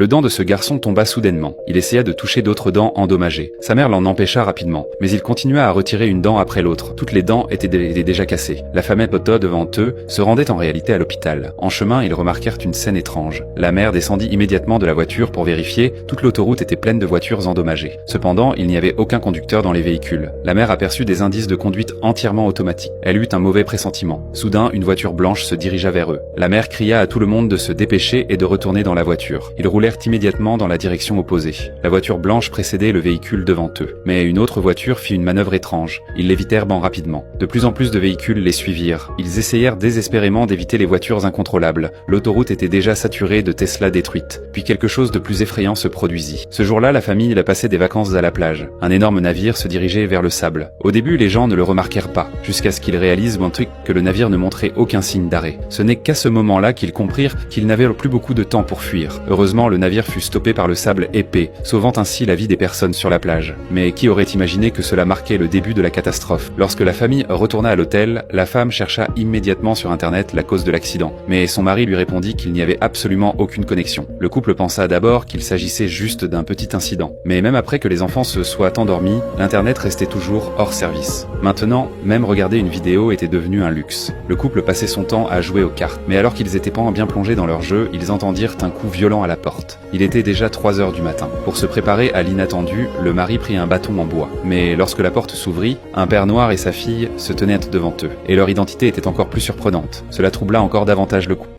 Le dent de ce garçon tomba soudainement. Il essaya de toucher d'autres dents endommagées. Sa mère l'en empêcha rapidement, mais il continua à retirer une dent après l'autre. Toutes les dents étaient déjà cassées. La famille Potta devant eux se rendait en réalité à l'hôpital. En chemin, ils remarquèrent une scène étrange. La mère descendit immédiatement de la voiture pour vérifier. Toute l'autoroute était pleine de voitures endommagées. Cependant, il n'y avait aucun conducteur dans les véhicules. La mère aperçut des indices de conduite entièrement automatiques. Elle eut un mauvais pressentiment. Soudain, une voiture blanche se dirigea vers eux. La mère cria à tout le monde de se dépêcher et de retourner dans la voiture. Ils roulèrent immédiatement dans la direction opposée. La voiture blanche précédait le véhicule devant eux. Mais une autre voiture fit une manœuvre étrange. Ils l'évitèrent rapidement. De plus en plus de véhicules les suivirent. Ils essayèrent désespérément d'éviter les voitures incontrôlables. L'autoroute était déjà saturée de Tesla détruites. Puis quelque chose de plus effrayant se produisit. Ce jour-là, la famille passait des vacances à la plage. Un énorme navire se dirigeait vers le sable. Au début, les gens ne le remarquèrent pas, jusqu'à ce qu'ils réalisent un truc que le navire ne montrait aucun signe d'arrêt. Ce n'est qu'à ce moment-là qu'ils comprirent qu'ils n'avaient plus beaucoup de temps pour fuir. Heureusement, le navire fut stoppé par le sable épais, sauvant ainsi la vie des personnes sur la plage. Mais qui aurait imaginé que cela marquait le début de la catastrophe? Lorsque la famille retourna à l'hôtel, la femme chercha immédiatement sur internet la cause de l'accident, mais son mari lui répondit qu'il n'y avait absolument aucune connexion. Le couple pensa d'abord qu'il s'agissait juste d'un petit incident. Mais même après que les enfants se soient endormis, l'internet restait toujours hors service. Maintenant, même regarder une vidéo était devenu un luxe. Le couple passait son temps à jouer aux cartes, mais alors qu'ils étaient pas bien plongés dans leur jeu, ils entendirent un coup violent à la porte. Il était déjà 3 heures du matin. Pour se préparer à l'inattendu, le mari prit un bâton en bois. Mais lorsque la porte s'ouvrit, un père noir et sa fille se tenaient devant eux. Et leur identité était encore plus surprenante. Cela troubla encore davantage le couple.